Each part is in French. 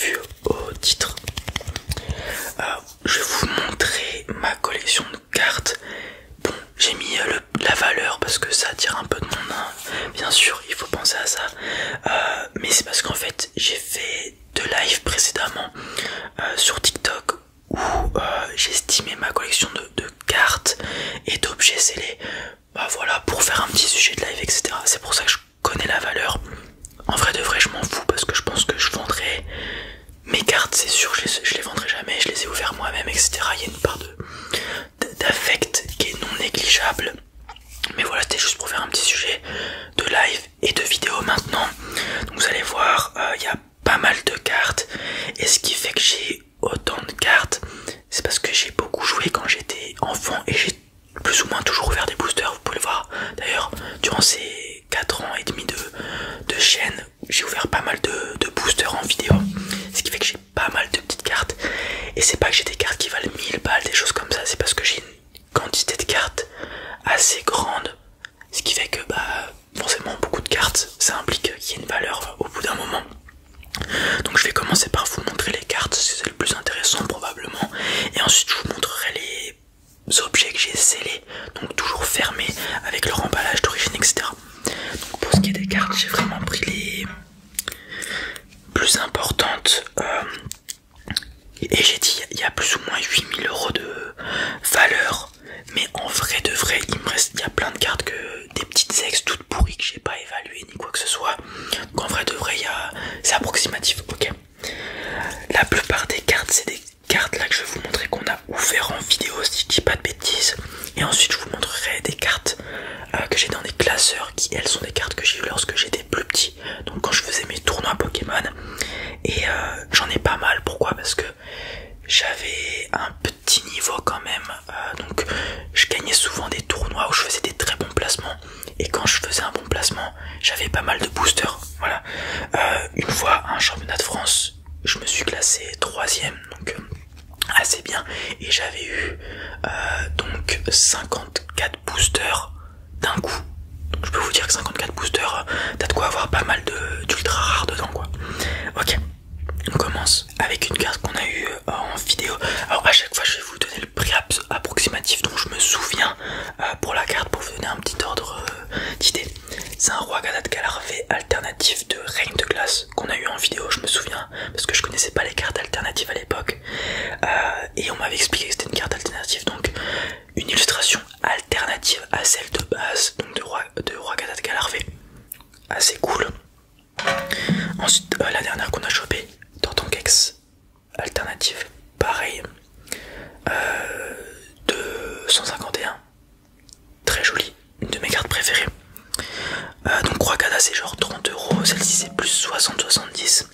vu au titre, je vais vous montrer ma collection de cartes. Bon, j'ai mis la valeur parce que ça attire un peu de monde, hein. Bien sûr, il faut penser à ça. Mais c'est parce qu'en fait, j'ai fait 2 lives précédemment sur TikTok où j'estimais ma collection de cartes et d'objets scellés. Bah voilà, pour faire un petit sujet de live, etc. C'est pour ça que je connais la valeur. En vrai de vrai, je m'en fous parce que je pense que je vendrai mes cartes, c'est sûr, je les vendrai jamais, je les ai ouverts moi-même, etc. Il y a une part d'affect qui est non négligeable. Mais voilà, c'était juste pour faire un petit sujet de live et de vidéo maintenant. Donc vous allez voir, il y a pas mal de cartes. Et ce qui fait que j'ai autant de cartes, c'est parce que j'ai beaucoup joué quand j'étais enfant et j'ai plus ou moins toujours ouvert des boosters, vous pouvez le voir. D'ailleurs, durant ces 4 ans et demi de chaîne, j'ai ouvert pas mal de boosters en vidéo. Ce qui fait que j'ai pas mal de petites cartes. Et c'est pas que j'ai des cartes qui valent 1000 balles, des choses comme ça, c'est parce que j'ai une quantité de cartes assez grande. Ce qui fait que bah forcément beaucoup de cartes, ça implique qu'il y ait une valeur au bout d'un moment. Donc je vais commencer par vous montrer les cartes, c'est le plus intéressant probablement. Et ensuite je vous montrerai les objets que j'ai scellés, donc toujours fermés avec leur emballage d'origine, etc. Donc pour ce qui est des cartes, j'ai vraiment pris les plus importantes. Et j'ai dit il y a plus ou moins 8000 € de valeur. Mais en vrai de vrai, il y a plein de cartes des petites ex toutes pourries que j'ai pas évaluées ni quoi que ce soit. Donc en vrai de vrai, c'est approximatif, ok. La plupart des cartes, c'est des cartes là que je vais vous montrer qu'on a ouvert en vidéo si je dis pas de bêtises. Et ensuite je vous montrerai des cartes que j'ai dans des classeurs qui elles sont des cartes que j'ai eues lorsque j'étais plus petit. Donc quand je faisais mes tournois Pokémon. Et j'en ai pas mal, pourquoi? Parce que j'avais un petit niveau quand même, donc je gagnais souvent des tournois où je faisais des très bons placements. Et quand je faisais un bon placement, j'avais pas mal de boosters, voilà. Une fois, un championnat de France, je me suis classé 3ème, donc assez bien. Et j'avais eu donc 54 boosters d'un coup. Donc je peux vous dire que 54 boosters, t'as de quoi avoir pas mal d'ultra rares dedans, quoi. Ok, on commence avec une carte qu'on a eue en vidéo. Alors à chaque fois je vais vous donner le prix approximatif dont je me souviens pour la carte, pour vous donner un petit ordre d'idée. C'est un roi Gadat Galarvé alternatif de Règne de Glace qu'on a eu en vidéo, je me souviens, parce que je connaissais pas les cartes alternatives à l'époque. Et on m'avait expliqué que c'était une carte alternative, donc une illustration alternative à celle de base, donc de roi Gadat Galarvé. Assez cool. Ensuite la dernière qu'on a chopée, Tortankex alternative, pareil, de 151, très jolie, une de mes cartes préférées. Donc Rwagada c'est genre 30 €, celle-ci c'est plus 60-70.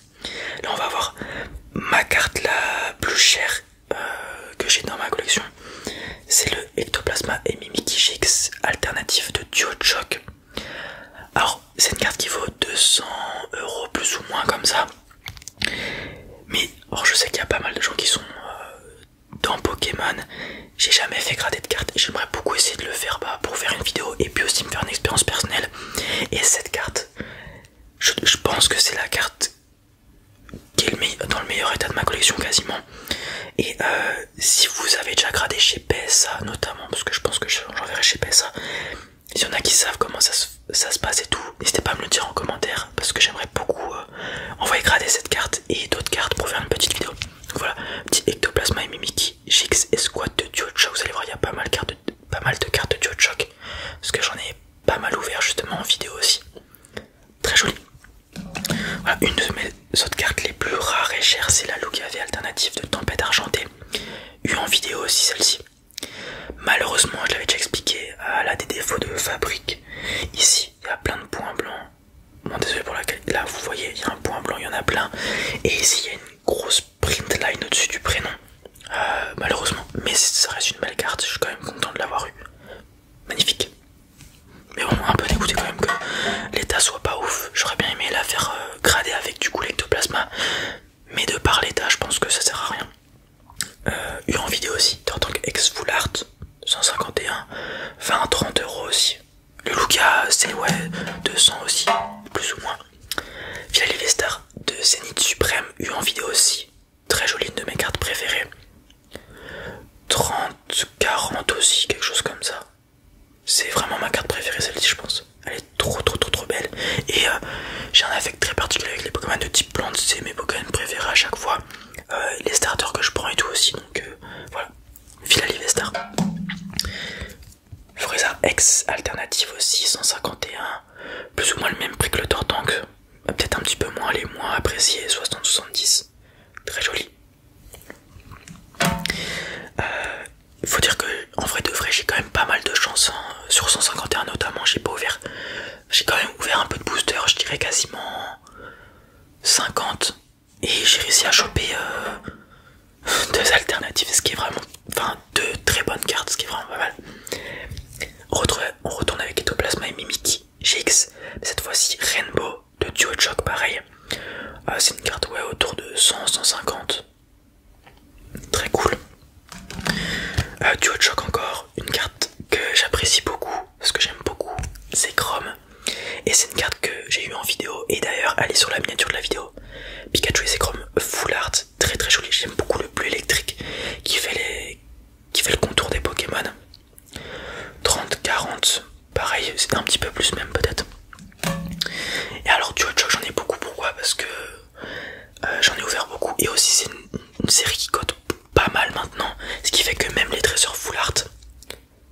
Là on va voir ma carte la plus chère que j'ai dans ma collection, c'est le Ectoplasma et Mimikishix alternative de Duo Choc. Alors c'est une carte qui vaut 200 € plus ou moins comme ça. Mais or je sais qu'il y a pas mal de gens qui sont dans Pokémon. J'ai jamais fait grader de cartes. J'aimerais beaucoup essayer de le faire pour faire une vidéo et puis aussi me faire une expérience personnelle. Et cette carte, je pense que c'est la carte qui est dans le meilleur état de ma collection quasiment. Et si vous avez déjà gradé chez PSA notamment, parce que je pense que j'enverrai chez PSA, s'il y en a qui savent comment ça se passe et tout, n'hésitez pas à me le dire en commentaire, parce que j'aimerais beaucoup envoyer grader cette carte et d'autres cartes pour faire une petite vidéo. Donc voilà, petit Ectoplasma et Mimikishix et Squad de Duo Choc. Vous allez voir, il y a pas mal de cartes de Duo Choc, parce que j'en ai pas mal ouvert justement en vidéo aussi. Très joli. Voilà, une de mes autres cartes les plus rares et chères, c'est la Lugia V alternative de Tempête Argentée, eu en vidéo aussi celle-ci. Malheureusement, je l'avais déjà expliqué, elle a des défauts de fabrique. Ici, il y a plein de points blancs. Bon, désolé pour la qualité. Là, vous voyez, il y a un point blanc, il y en a plein. Et ici, il y a une grosse print line au-dessus du prénom. Malheureusement. Mais ça reste une belle carte, je suis quand même content de l'avoir eu. Magnifique. Mais bon, un peu dégoûté quand même que l'état soit pas ouf. J'aurais bien aimé la faire grader avec du coup l'ectoplasma. Mais de par l'état, je pense que ça sert à rien. Eu en vidéo aussi, en tant qu'ex full art, 151, 20-30 € aussi. Le Lugia, c'est ouais, 200 aussi, plus ou moins. Villa Livestar de Zénith Suprême, eu en vidéo aussi. c'est mes Pokémon préférés à chaque fois. Les starters que je prends et tout aussi, donc voilà. Philalie Vestar. Charizard X alternative aussi, 151. Plus ou moins le même prix que le Tortank. Peut-être un petit peu moins, les moins appréciés, 60-70. Très joli. Il faut dire que en vrai de vrai j'ai quand même pas mal de chance hein. Sur 151 notamment, j'ai pas ouvert. J'ai quand même ouvert un peu de booster, je dirais quasiment 50. Et j'ai réussi à choper deux alternatives, ce qui est vraiment. Enfin, deux très bonnes cartes, ce qui est vraiment pas mal. On retourne avec Ectoplasma et Mimikyu GX. Cette fois-ci Rainbow de Duochoc, pareil. C'est une carte ouais, autour de 100-150. Très cool. Duochoc encore, une carte que j'apprécie beaucoup, parce que j'aime beaucoup, c'est Chrome. Et c'est une carte que j'ai eue en vidéo, et d'ailleurs elle est sur la miniature de la vidéo. Pikachu et c'est Chrome Full Art, très très joli, j'aime beaucoup le bleu électrique qui fait le contour des Pokémon. 30-40, pareil, c'est un petit peu plus même peut-être. Et alors Duochoc j'en ai beaucoup, pourquoi? Parce que j'en ai ouvert beaucoup, et aussi c'est une série qui cote pas mal maintenant, ce qui fait que même les dresseurs Full Art,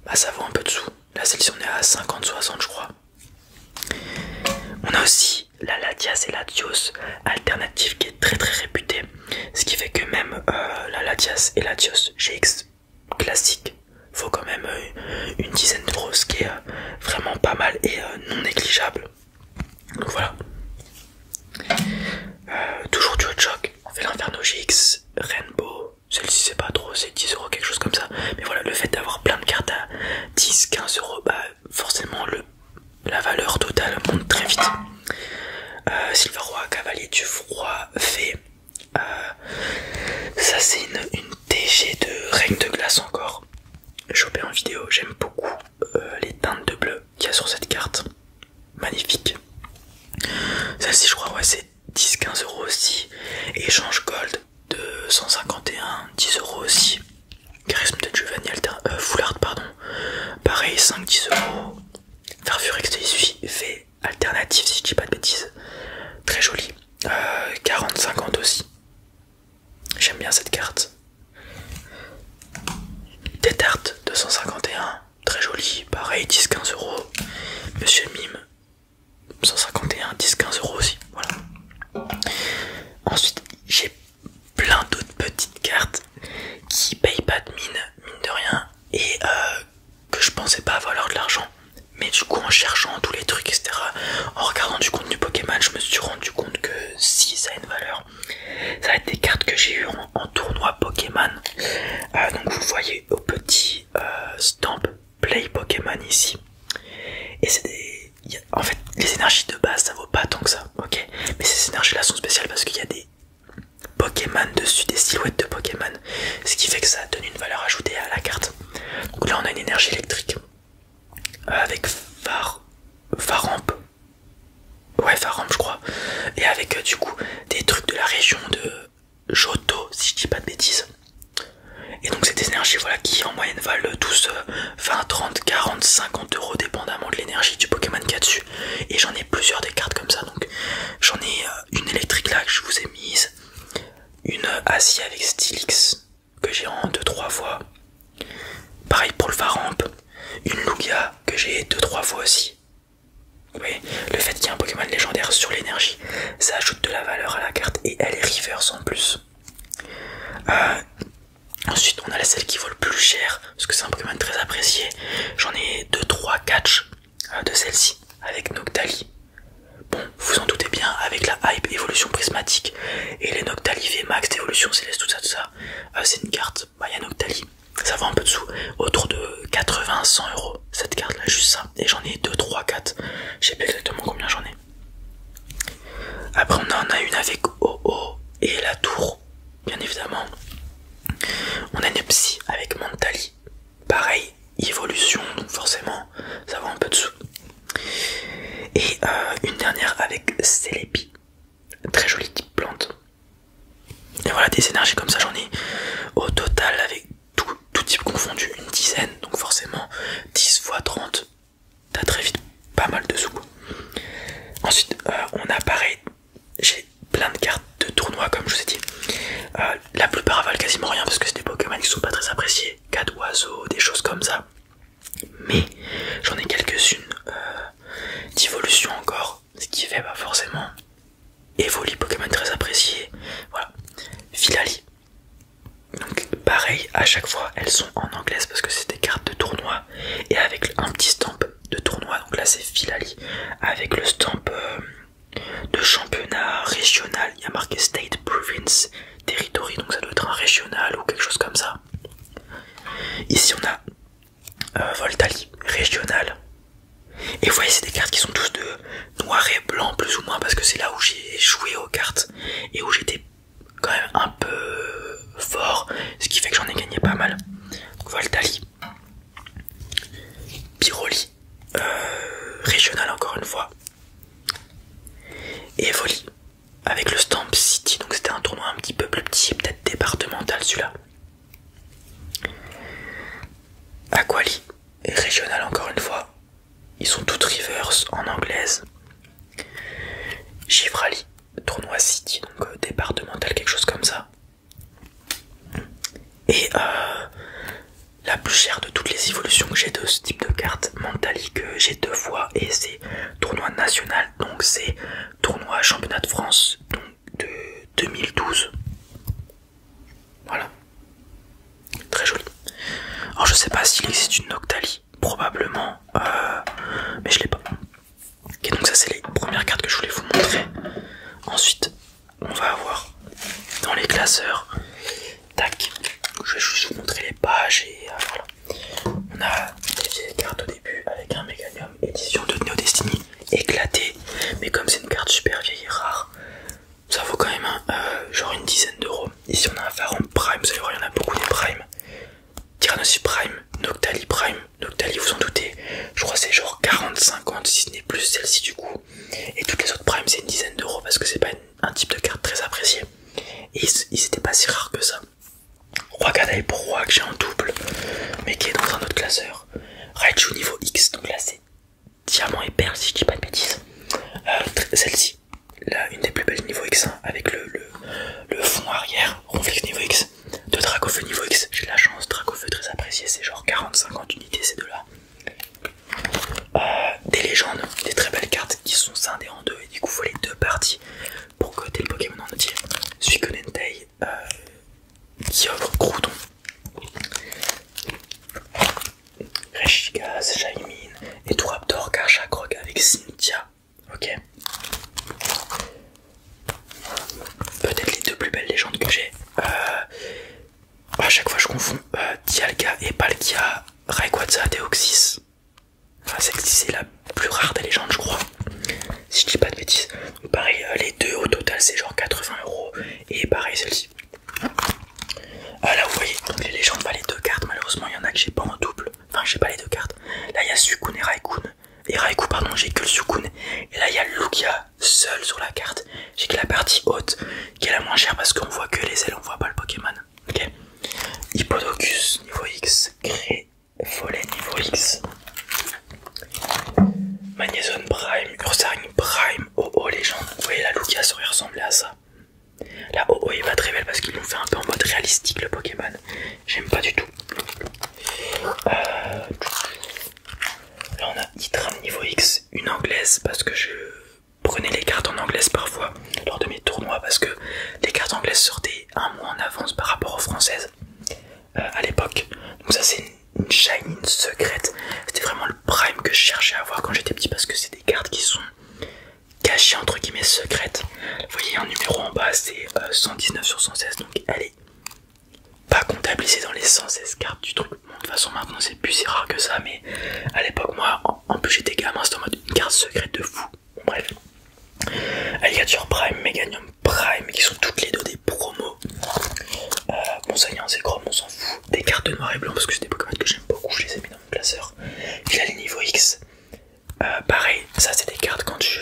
bah ça vaut un peu de sous. Là celle-ci on est à 50-60 je crois. On a aussi la Latias et Latios alternative qui est très très réputée, ce qui fait que même la Latias et Latios GX classique faut quand même une dizaine d'euros, ce qui est vraiment pas mal et non négligeable. Donc voilà. Toujours du Duochoc, on fait l'Inferno GX, Rainbow, celle-ci c'est pas trop, c'est 10 euros quelque chose comme ça. Mais voilà, le fait d'avoir plein de cartes à 10-15 euros, bah forcément la valeur totale monte très vite. Silveroi, Cavalier du Froid, Fée. Ça c'est une TG de Règne de Glace encore. Chopé en vidéo, j'aime beaucoup les teintes de bleu qu'il y a sur cette carte. Magnifique. Celle-ci je crois ouais c'est 10-15 euros aussi. Échange Gold de 151, 10 euros aussi. Charisme de Giovanni Full Art pardon. Pareil 5-10 euros. Fervure Ecstasy fait alternative si je dis pas de bêtises. Très joli. 40-50 aussi. J'aime bien cette carte. Tétart 251. Très joli. Pareil 10-15 euros. Monsieur Mime 151, 10-15 euros aussi. Voilà. Ensuite j'ai plein d'autres petites cartes qui payent pas de mine de rien et que je pensais pas valoir de l'argent, mais du coup en cherchant tous les trucs etc, en regardant du contenu Pokémon, je me suis rendu compte que si ça a une valeur, ça va être des cartes que j'ai eu en tournoi Pokémon. Donc vous voyez au petit stamp Play Pokémon ici, et c'est des... En fait les énergies de base ça vaut pas tant que ça, ok, mais ces énergies là sont spéciales parce qu'il y a des Pokémon dessus, des silhouettes de Pokémon, ce qui fait que ça donne une valeur ajoutée à la carte. Donc là on a une énergie électrique avec Faramp, ouais Faramp je crois, et avec du coup des trucs de la région de Johto si je dis pas de bêtises. Et donc c'est des énergies voilà qui en moyenne valent tous 20, 30, 40, 50 euros dépendamment de l'énergie du Pokémon qu'il y a dessus. Et j'en ai plusieurs des cartes comme ça, donc j'en ai une électrique là que je vous ai mise, une acier avec Stylix que j'ai en 2-3 fois, pareil pour le Faramp, une Lugia que j'ai 2-3 fois aussi. Oui, le fait qu'il y ait un Pokémon légendaire sur l'énergie, ça ajoute de la valeur à la carte et elle est reverse en plus. Ensuite on a celle qui vaut le plus cher, parce que c'est un Pokémon très apprécié. J'en ai 2-3 catch de celle-ci, avec Noctali. Bon, vous en doutez bien, avec la hype évolution prismatique et les Noctali VMAX d'évolution céleste, tout ça, c'est une carte, bah y a Noctali, ça vaut un peu de sous, autour de 80-100 euros, cette carte là, juste ça. Et j'en ai 2-3-4, je sais pas exactement combien j'en ai. Après on en a une avec OO et la tour, bien évidemment. On a une psy avec Montali, pareil, évolution, donc forcément ça vaut un peu de sous. Et une dernière avec Celebi, très jolie type plante. Et voilà, des énergies comme ça j'en ai au total avec tout type confondu une dizaine, donc forcément 10 x 30, t'as très vite pas mal de sous. Ensuite on a pareil, j'ai plein de cartes évolutions encore, ce qui fait bah, forcément Evoli, Pokémon très apprécié. Voilà. Filali. Donc pareil, à chaque fois elles sont en anglaise parce que c'est des cartes de tournoi et avec un petit stamp de tournoi. Donc là c'est Filali avec le stamp de championnat régional. Il y a marqué State, Province, Territory, donc ça doit être un régional ou quelque chose comme ça. Ici on a Voltali, régional. Et vous voyez c'est des cartes qui sont tous de noir et blanc plus ou moins parce que c'est là où j'ai joué aux cartes et où j'étais quand même un peu fort, ce qui fait que j'en ai gagné pas mal. Donc, Voltali, Piroli, régional encore une fois, et Evoli avec le stamp City, donc c'était un tournoi un petit peu plus petit, peut-être départemental celui-là. Aquali, régional encore une fois, ils sont toutes reverse en anglaise. Givrali, tournoi City, donc départemental, quelque chose comme ça. Et la plus chère de toutes les évolutions que j'ai de ce type de carte, Mentali, que j'ai 2 fois, et c'est tournoi national, donc c'est tournoi championnat de France donc de 2012. Voilà. Très joli. Alors je sais pas s'il existe une Noctali, probablement, mais je l'ai pas. Ok, donc ça c'est les premières cartes que je voulais vous montrer. Ensuite, on va avoir dans les classeurs, tac, je vais juste vous montrer les pages et voilà. On a des vieilles cartes au début avec un Meganium édition de Neo Destiny éclatée, mais comme c'est une carte super vieille et rare, ça vaut quand même genre une dizaine d'euros. Ici on a un Pharaon Prime, vous allez voir il y en a beaucoup des Prime. Tyrannosaurus Prime, Noctali Prime, Noctali vous en doutez, je crois c'est genre 40-50 si ce n'est plus celle-ci du coup. Et toutes les autres Prime c'est une dizaine d'euros parce que c'est pas un type de carte très apprécié. Et ils étaient pas si rares que ça. Roi Gadaï pour Roi que j'ai en double, mais qui est dans un autre classeur. Raichu niveau X, donc là c'est diamant et perle si je dis pas de bêtises. Celle-ci, là une des plus belles niveau X1 avec le fond arrière, Ronflix niveau X. De Dracofeu niveau X, j'ai de la chance, Dracofeu très apprécié, c'est genre 40-50 unités ces deux là. Des légendes, des très belles cartes qui sont scindées en deux et du coup faut les deux parties pour coter le Pokémon en entier. Suiconentei, qui offre Groudon, Regigas, Shaymin et Touraptor, Garchakroc avec Cynthia. Ok. Peut-être les deux plus belles légendes que j'ai. À chaque fois je confonds Dialga et Palkia, Rayquaza, Deoxys. Enfin, c'est la plus rare des légendes je crois, si je dis pas de bêtises. Donc pareil, les deux au total c'est genre 80 euros et pareil celle-ci. Là vous voyez, donc les légendes, pas les deux cartes, malheureusement il y en a que j'ai pas en double, enfin j'ai pas les deux cartes. Là il y a Suicune et Raikou, pardon, j'ai que le Suicune. Et là il y a Lugia seul sur la carte, j'ai que la partie haute qui est la moins chère parce qu'on voit que les ailes, on voit pas le Pokémon. Ok. Hippodocus niveau X, Follet niveau X, Magnézone Prime, Ursaring Prime, Oh légende. Vous voyez la Lugia ça aurait ressemblé à ça. La Oh est pas très belle parce qu'ils l'ont fait un peu en mode réalistique le Pokémon. J'aime pas du tout. Là on a Hitram niveau X, une anglaise parce que je prenais les cartes en anglaise parfois lors de mes tournois parce que les cartes anglaises sortaient un mois en avance par rapport aux françaises à l'époque. Donc ça c'est une shiny, une secrète. C'était vraiment le prime que je cherchais à avoir quand j'étais petit parce que c'est des cartes qui sont cachée entre guillemets secrète. Vous voyez un numéro en bas c'est 119 sur 116, donc elle est pas comptabilisée dans les 116 cartes du truc. Bon, de toute façon maintenant c'est plus si rare que ça, mais à l'époque moi en plus j'étais gamin, c'était en mode une carte secrète de fou. Bon, bref. Alligator Prime, Meganium Prime qui sont toutes les deux des promos. Monseigneur Zekrom on s'en fout. Des cartes de noir et blanc parce que c'est des Pokémon que j'aime beaucoup, je les ai mis dans mon classeur. Il a les niveaux X. Pareil, ça c'est des cartes quand tu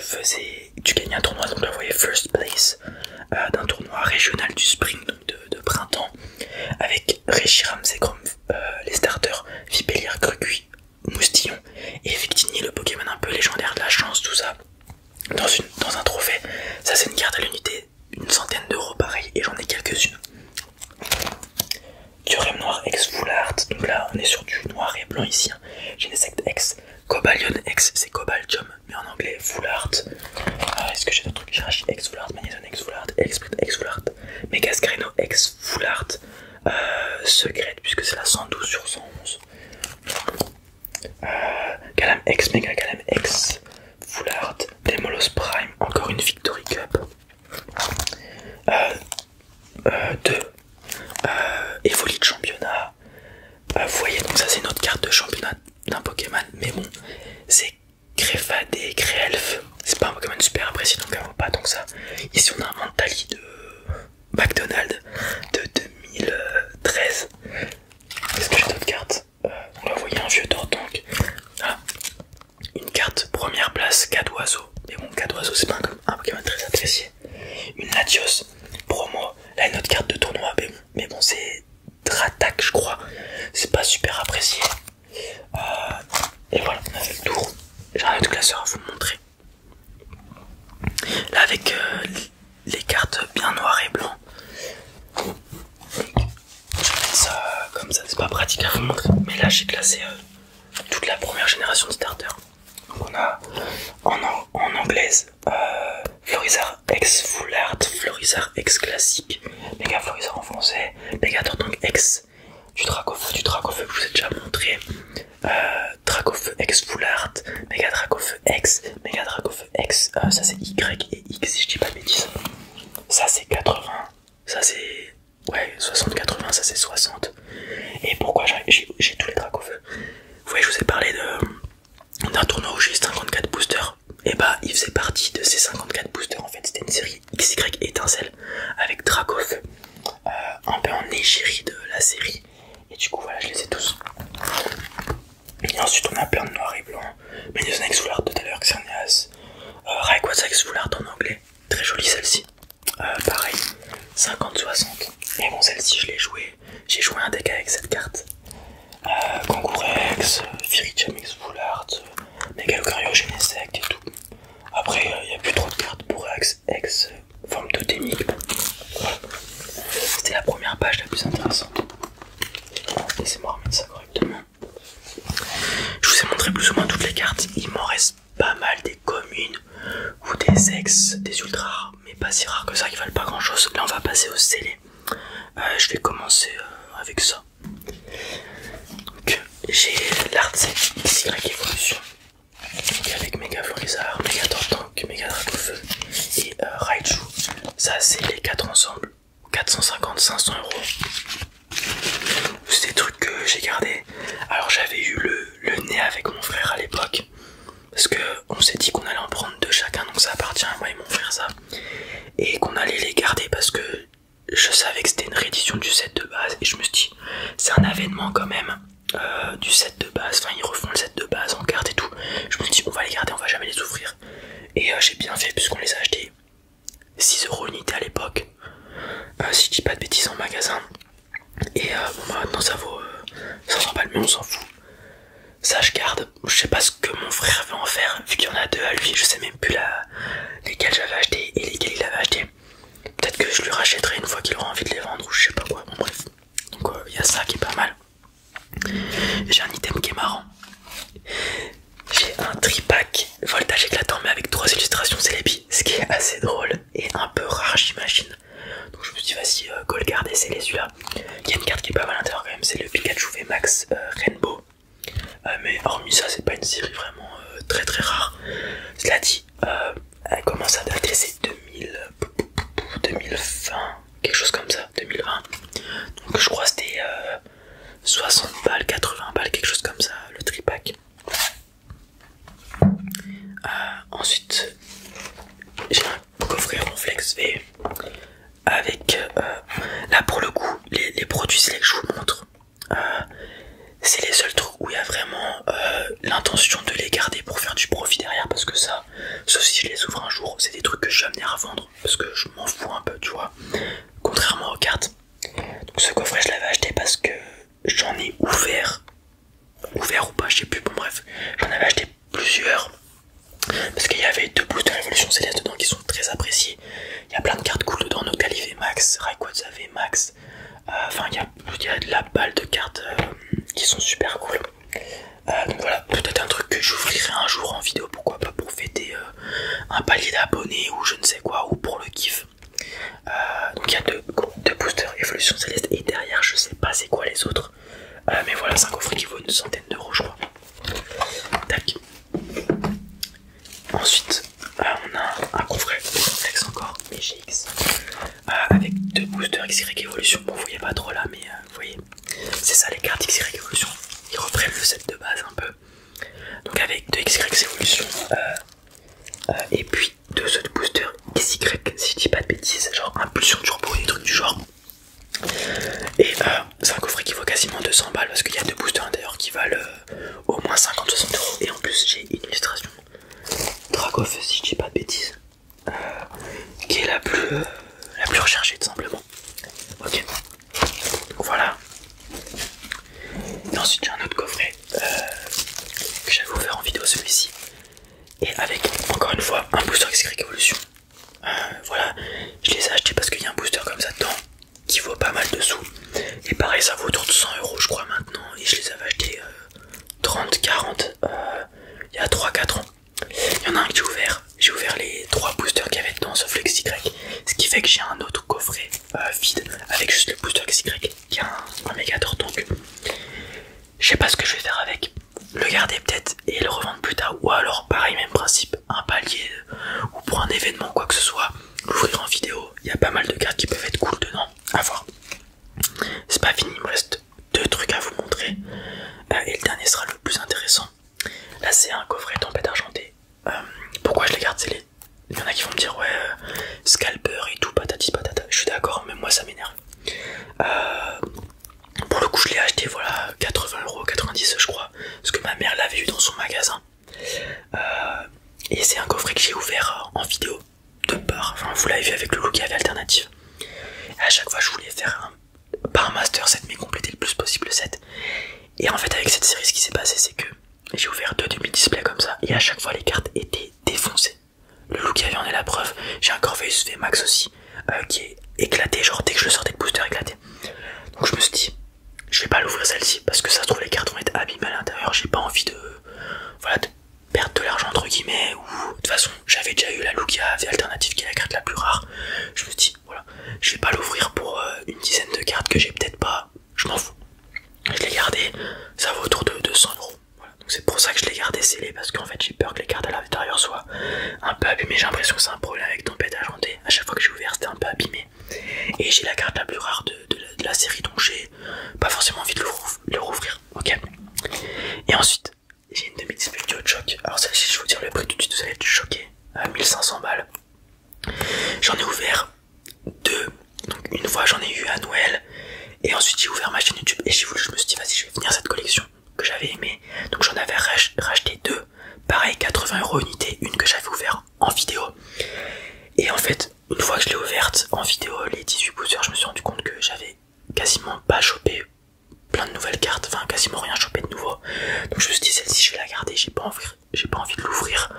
gagnes un tournoi, donc là vous voyez first place d'un tournoi régional du spring, donc de printemps, avec Reshiram, Zekrom, les starters, Vipellier, Gruguy, Moustillon et Victini, le Pokémon un peu légendaire de la chance, tout ça, dans un trophée. Ça c'est une carte à l'unité, une centaine d'euros pareil, et j'en ai quelques-unes. Diorème Noir X Full Art, donc là on est sur du noir et blanc ici, hein. Genesect X, Cobalion X, c'est Cobaltium, mais en en anglais, Full Art. Est-ce que j'ai d'autres trucs? Jirachi X Full Art, Magnéton X Full Art, Expert X Full Art, Mega Screno X Full Art, Secret, puisque c'est la 112 sur 111. Galam X, Mega Galam X Full Art, Demolos Prime, encore une Victory Cup. 2 Evoli de championnat. Vous voyez, donc ça c'est notre carte de championnat d'un Pokémon, mais bon, c'est Créfadé, Créelf, c'est pas un Pokémon super apprécié donc elle vaut pas tant que ça. Ici on a un Mentali de McDonald's de 2013. Est-ce que j'ai d'autres cartes? On va voyer un vieux Tortank. Ah, une carte première place, Cadoiseau, mais bon, Cadoiseau c'est pas un Pokémon très apprécié. Une Latios promo, là une autre carte de tournoi, mais bon c'est Dratak je crois, c'est pas super apprécié. Et voilà, on a fait le tour. J'ai un autre classeur à vous montrer. Là avec les cartes bien noires et blancs. Je vais mettre ça comme ça, c'est pas pratique à vous montrer. Mais là j'ai classé toute la première génération de starters. Donc on a en anglaise Florizarre X Full Art, Florizarre X classique, Mega Florizarre en français, Mega Tortank X, du Dracofeu que je vous ai déjà montré, Dracofeu X Full Art, Mega Dracofeu X, Mega Dracofeu X, ça c'est Y et X si je dis pas de bêtises, ça c'est 80, ça c'est ouais 60-80, ça c'est 60. Et pourquoi j'ai tous les Dracofeu? Vous voyez, je vous ai parlé d'un tournoi où j'ai 54 boosters, et bah il faisait partie de ces 54 boosters. En fait c'était une série XY étincelle avec Dracofeu, un peu en égérie de la série, et du coup voilà, je les ai tous. Et ensuite on a plein de noirs et blancs, Magnéton X Full Art tout à l'heure, Xerneas, Rayquaza X Full Art en anglais, très jolie celle-ci, pareil 50-60. Et bon, celle-ci je l'ai jouée, j'ai joué un deck avec cette carte. Kangourex, Firicham X Full Art, Megalocario Genesect et tout. Après il n'y a plus trop de cartes pour X forme totémique. Voilà. C'était la première page la plus intéressante. Laissez-moi remettre ça correctement. Je vous ai montré plus ou moins toutes les cartes. Il m'en reste pas mal des communes ou des ex, des ultra rares, mais pas si rares que ça, qui valent pas grand chose. Là on va passer au scellé. Je vais commencer avec ça. Donc j'ai l'Artsec XY Evolution, donc avec Mega Florizarre, Mega Tortank, Mega Dracofeu et Raichu. Ça c'est les 4 ensemble, 450-500 €. C'est des trucs que j'ai gardé. Alors j'avais eu le nez avec mon frère à l'époque, parce que on s'est dit qu'on allait en prendre 2 chacun, donc ça appartient à moi et mon frère ça, et qu'on allait les garder parce que je savais que c'était une réédition du set de base, et je me suis dit c'est un avènement quand même du set de base, enfin ils refont le set de base en carte et tout. Je me suis dit on va les garder, on va jamais les ouvrir, et j'ai bien fait puisqu'on les a achetés 6 € unité à l'époque, si je dis pas de bêtises, en magasin. Et bon, maintenant ça vaut 500 balles, mais on s'en fout. Ça je garde. Je sais pas ce que mon frère veut en faire, vu qu'il y en a 2 à lui. Je sais même plus lesquels j'avais acheté et lesquels il avait acheté. Peut-être que je lui rachèterai une fois qu'il aura envie de les vendre, ou je sais pas quoi. Bon bref. Donc il y a ça qui est pas mal. J'ai un item qui est marrant. J'ai un tripack voltage éclatant, mais avec 3 illustrations Celebi, ce qui est assez drôle et un peu rare j'imagine. Donc je me suis dit vas-y, go le garder, c'est celui-là. Il y a une carte qui est pas mal à l'intérieur quand même, c'est le Pikachu VMAX Rainbow. Mais hormis ça, c'est pas une série vraiment très très rare. Cela dit, elle commence à dater, c'est 2020, quelque chose comme ça, 2020. Donc je crois que c'était 60 balles, 80 balles, quelque chose comme ça, le tripack. Ensuite, j'ai un coffret Ronflex V avec, là pour le coup, les produits que je vous montre, c'est les seuls trucs où il y a vraiment l'intention de les garder pour faire du profit derrière, parce que ça, sauf si je les ouvre un jour, c'est des trucs que je suis amené à vendre, parce que je m'en fous un peu, tu vois, contrairement aux cartes. Donc ce coffret je l'avais acheté parce que j'en ai ouvert ou pas, je sais plus, bon bref, j'en avais acheté plusieurs, parce qu'il y avait 2 boosters Evolution Céleste dedans qui sont très appréciés. Il y a plein de cartes cool dedans, Noctali VMAX, Rayquaza VMAX, enfin il y a de la balle de cartes qui sont super cool. Donc voilà, peut-être un truc que j'ouvrirai un jour en vidéo, pourquoi pas, pour fêter un palier d'abonnés ou je ne sais quoi, ou pour le kiff. Donc il y a deux boosters Évolution Céleste et derrière je sais pas c'est quoi les autres. Mais voilà, c'est un coffret qui vaut une centaine d'euros je crois. Tac. Ensuite on a un coffret Flex encore, GX, avec deux boosters XY Evolution. Bon, vous voyez pas trop là, mais vous voyez, c'est ça les cartes XY Evolution. Ils reprennent le set de base un peu. Donc avec deux XY Evolution et puis deux autres boosters XY, si je dis pas de bêtises, genre Impulsion Turbo et des trucs du genre. Et c'est un coffret qui vaut quasiment 200 balles parce qu'il y a deux boosters d'ailleurs qui valent au moins 50-60 euros. Et en plus, j'ai une illustration Dragoff, si je dis pas de bêtises, qui est la plus recherchée tout simplement. Ok, donc voilà. Et ensuite j'ai un autre coffret que j'avais ouvert en vidéo, celui-ci, et avec encore une fois un booster XY Evolution. Voilà, je les ai achetés parce qu'il y a un booster comme ça dedans qui vaut pas mal de sous. Et pareil, ça vaut autour de 100 euros je crois maintenant, et je les avais achetés 30-40 il y a 3-4 ans. Il y en a un que j'ai ouvert les 3 boosters qu'il y avait dedans sauf le XY, ce qui fait que j'ai un autre coffret vide avec juste le booster XY qui a un Mégator. Donc je sais pas ce que je vais faire avec, le garder peut-être et le revendre plus tard, ou alors pareil, même principe, un palier ou pour un événement quoi que ce soit, l'ouvrir en vidéo. Il y a pas mal de cartes qui peuvent être cool dedans, à voir. C'est pas fini, il me reste 2 trucs à vous montrer et le dernier sera le plus intéressant. Là c'est un coffret Tempête Argentée. Pourquoi je les garde? Il y en a qui vont me dire ouais, scalper et tout, patati patata. Je suis d'accord, même moi ça m'énerve. Pour le coup je l'ai acheté, voilà, 80 euros, 90 je crois, parce que ma mère l'avait eu dans son magasin. Et c'est un coffret que j'ai ouvert en vidéo de part, enfin vous l'avez vu avec le look qui avait alternative. Et à chaque fois je voulais faire pas un master set mais compléter le plus possible le set. Et en fait avec cette série ce qui s'est passé c'est que j'ai ouvert 2 demi-displays comme ça et à chaque fois les cartes étaient défoncées. Le Lucavian en est la preuve. J'ai un Corveus V Max aussi qui est éclaté, genre dès que je le sortais le booster éclaté. Donc je me suis dit je vais pas l'ouvrir celle-ci parce que ça se trouve les cartes vont être abîmées à l'intérieur. J'ai pas envie de perdre de l'argent entre guillemets, ou de toute façon j'avais déjà eu la Lugia V alternative qui est la carte la plus rare. Je me suis dit voilà, je vais pas l'ouvrir pour une dizaine de cartes que j'ai peut-être pas, je m'en fous. Je l'ai gardé, ça vaut autour de 200 euros. Voilà. Donc c'est pour ça que je l'ai gardé scellé, parce qu'en fait j'ai peur que les cartes à l'intérieur soient un peu abîmées. J'ai l'impression que c'est un problème avec Tempête Argentée. À chaque fois que j'ai ouvert c'était un peu abîmé. Et j'ai la carte la plus rare de la série, donc j'ai pas forcément envie de le rouvrir. Ok. Et ensuite j'ai une demi-display du Hot Shock. Alors celle-ci je vais vous dire le prix tout de suite, vous allez être choqué. À 1500 balles. J'en ai ouvert 2. Donc une fois j'en ai eu à Noël. Et ensuite j'ai ouvert ma chaîne YouTube et je me suis dit vas-y je vais finir cette collection que j'avais aimée. Donc j'en avais racheté 2, pareil 80 euros unité, une que j'avais ouverte en vidéo. Et en fait une fois que je l'ai ouverte en vidéo, les 18 boosters, je me suis rendu compte que j'avais quasiment pas chopé plein de nouvelles cartes, enfin quasiment rien chopé de nouveau. Donc je me suis dit celle-ci je vais la garder, j'ai pas envie de l'ouvrir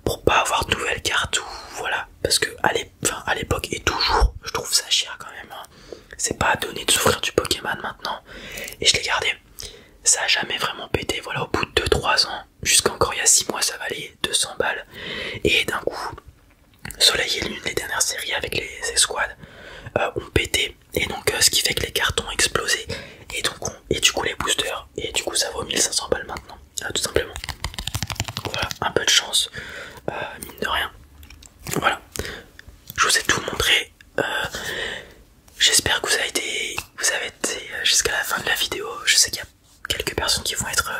pour pas avoir de nouvelles cartes, ou voilà, parce que à l'époque et toujours je trouve ça cher quand même hein. C'est pas donné de s'ouvrir du Pokémon maintenant. Et je l'ai gardé. Ça a jamais vraiment pété. Voilà, au bout de 2-3 ans, jusqu'à encore il y a 6 mois, ça valait 200 balles. Et d'un coup, Soleil et Lune, les dernières séries avec les escouades, ont pété. Et donc, ce qui fait que les cartes ont explosé. Et du coup, les boosters. Et du coup, ça vaut 1500 balles maintenant. Tout simplement. Voilà, un peu de chance. Mine de rien. Voilà. Je vous ai tout montré. J'espère que vous avez été jusqu'à la fin de la vidéo. Je sais qu'il y a quelques personnes qui vont être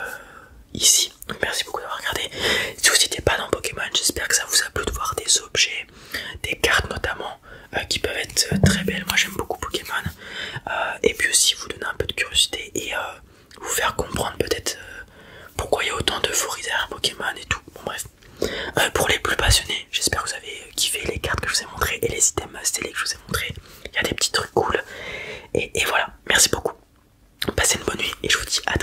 ici. Donc merci beaucoup d'avoir regardé. Si vous n'étiez pas dans Pokémon, j'espère que ça vous a plu de voir des objets, des cartes notamment, qui peuvent être très belles. Moi j'aime beaucoup Pokémon. Et puis aussi vous donner un peu de curiosité et vous faire comprendre peut-être pourquoi il y a autant d'euphorie derrière Pokémon et tout. Bon bref. Pour les plus passionnés, j'espère que vous avez kiffé les cartes que je vous ai montrées et les items stylés que je vous ai montrés. Il y a des petits trucs cool. Et voilà, merci beaucoup. Passez une bonne nuit et je vous dis à